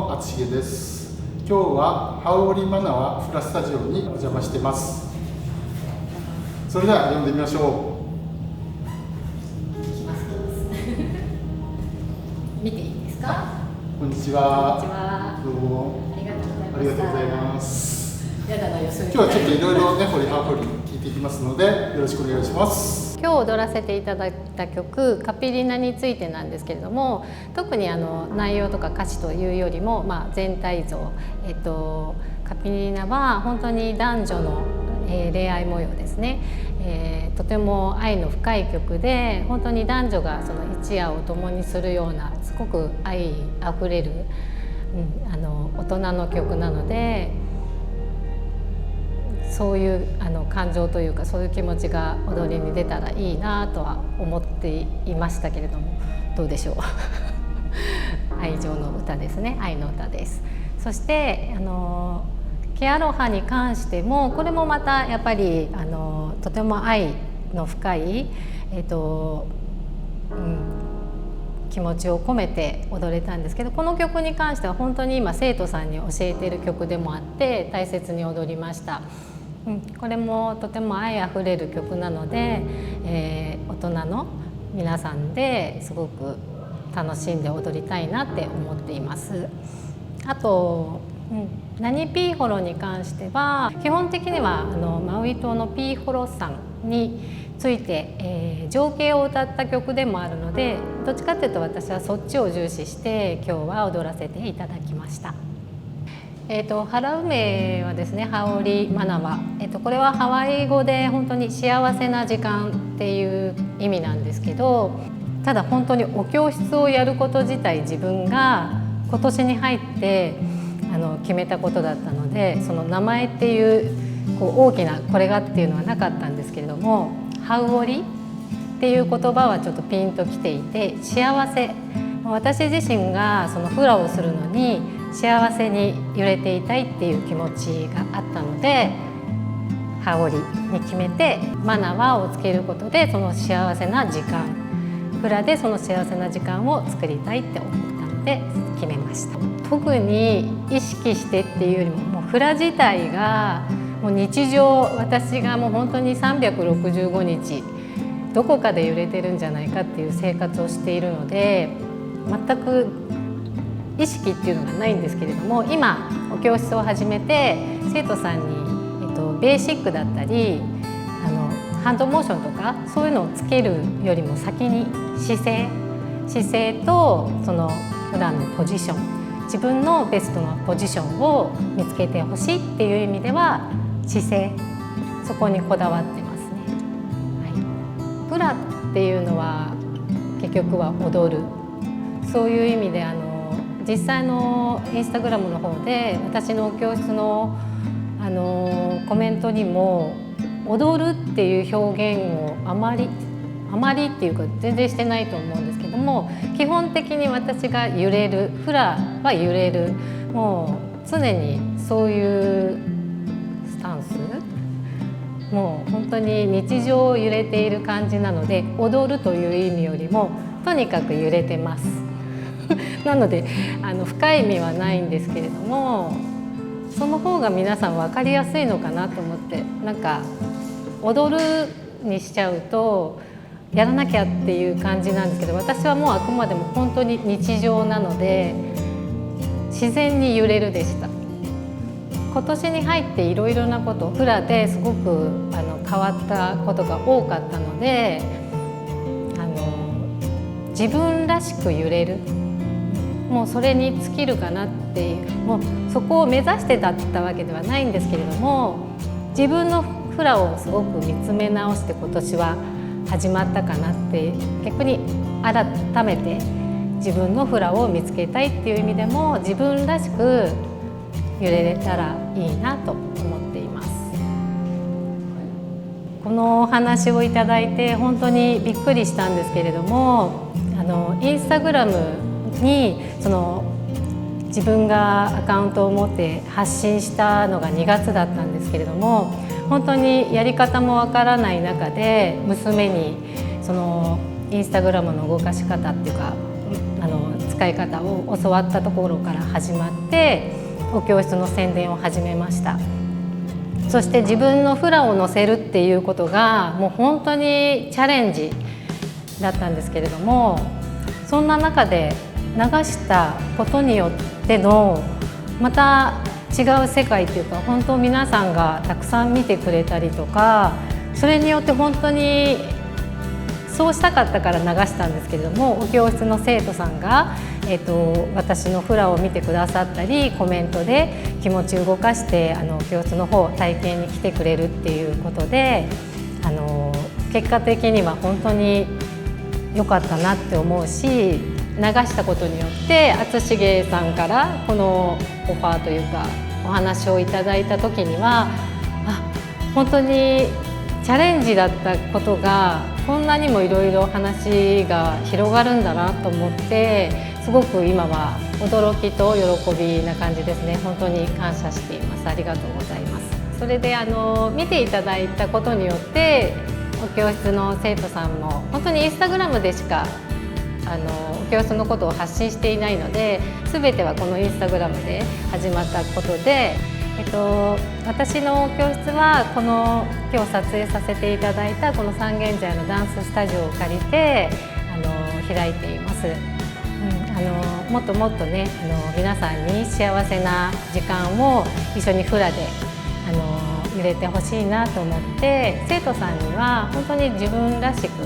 の厚重です。今日はハウオリマナワフラスタジオにお邪魔してます。それでは読んでみましょう。見ていいですか？こんにちは。こんにちは。どうもありがとうございます。ありがとうございます。やだな、よそ今日はちょっといろいろね、掘り葉掘り聞いていきますので、よろしくお願いします。今日踊らせていただいた曲カピリナについてなんですけれども、特に内容とか歌詞というよりも、全体像、カピリナは本当に男女の、恋愛模様ですね、とても愛の深い曲で、本当に男女がその一夜を共にするようなすごく愛あふれる、大人の曲なので、そういう感情というか、そういう気持ちが踊りに出たらいいなとは思っていましたけれども、どうでしょう愛情の歌ですね。愛の歌です。そしてケアロハに関しても、これもまたやっぱりとても愛の深い、気持ちを込めて踊れたんですけど、この曲に関しては本当に今生徒さんに教えている曲でもあって大切に踊りました。これもとても愛あふれる曲なので、大人の皆さんですごく楽しんで踊りたいなって思っています。あと、ナニピーホロに関しては基本的にはマウイ島のピーホロ山について、情景を歌った曲でもあるので、どっちかというと私はそっちを重視して今日は踊らせていただきました。ハラウメはですね、ハオリマナワ、これはハワイ語で本当に幸せな時間っていう意味なんですけど、ただ本当にお教室をやること自体自分が今年に入って決めたことだったので、その名前っていう大きなこれがっていうのはなかったんですけれども、ハウオリっていう言葉はちょっとピンときていて、幸せ、私自身がそのフラをするのに幸せに揺れていたいっていう気持ちがあったので、ハオリに決めてマナワをつけることで、その幸せな時間、フラでその幸せな時間を作りたいって思ったので決めました。特に意識してっていうよりも、フラ自体がもう日常、私がもう本当に365日どこかで揺れてるんじゃないかっていう生活をしているので、全く意識っていうのがないんですけれども、今お教室を始めて生徒さんに、ベーシックだったりハンドモーションとかそういうのをつけるよりも先に姿勢とそのフラのポジション、自分のベストのポジションを見つけてほしいっていう意味では姿勢、そこにこだわってますね。フラっていうのは結局は踊る、そういう意味で実際のインスタグラムの方で私の教室のコメントにも踊るっていう表現をあまりっていうか全然してないと思うんですけども、基本的に私が揺れる、フラは揺れる、もう常にそういうスタンス、もう本当に日常を揺れている感じなので、踊るという意味よりもとにかく揺れてますなので深い意味はないんですけれども、その方が皆さん分かりやすいのかなと思って、なんか踊るにしちゃうとやらなきゃっていう感じなんですけど、私はもうあくまでも本当に日常なので自然に揺れるでした。今年に入っていろいろなこと、フラですごく変わったことが多かったので、自分らしく揺れる、もうそれに尽きるかなっていう、もうそこを目指してだったわけではないんですけれども、自分のフラをすごく見つめ直して今年は始まったかなって、逆に改めて自分のフラを見つけたいっていう意味でも自分らしく揺れれたらいいなと思っています。このお話をいただいて本当にびっくりしたんですけれども、インスタグラムに自分がアカウントを持って発信したのが2月だったんですけれども、本当にやり方もわからない中で娘にインスタグラムの動かし方っていうか使い方を教わったところから始まってお教室の宣伝を始めました。そして自分のフラを載せるっていうことがもう本当にチャレンジだったんですけれども、そんな中で流したことによってのまた違う世界っていうか、本当皆さんがたくさん見てくれたりとか、それによって本当にそうしたかったから流したんですけれども、お教室の生徒さんが、私のフラを見てくださったりコメントで気持ち動かして教室の方体験に来てくれるっていうことで、結果的には本当に良かったなって思うし、流したことによって敦重さんからこのオファーというかお話をいただいた時には、本当にチャレンジだったことがこんなにもいろいろ話が広がるんだなと思って、すごく今は驚きと喜びな感じですね。本当に感謝しています。ありがとうございます。それで見ていただいたことによってお教室の生徒さんも本当にインスタグラムでしかお教室のことを発信していないので、全てはこのインスタグラムで始まったことで、私の教室は今日撮影させていただいたこの三軒茶屋のダンススタジオを借りて開いています。もっともっとね皆さんに幸せな時間を一緒にフラで入れてほしいなと思って、生徒さんには本当に自分らしく、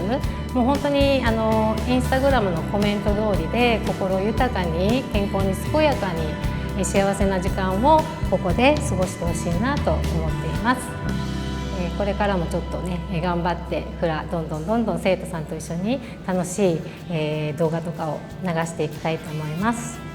もう本当にインスタグラムのコメント通りで心豊かに健康に健やかに幸せな時間をここで過ごしてほしいなと思っています。これからもちょっとね頑張ってフラどんどん生徒さんと一緒に楽しい動画とかを流していきたいと思います。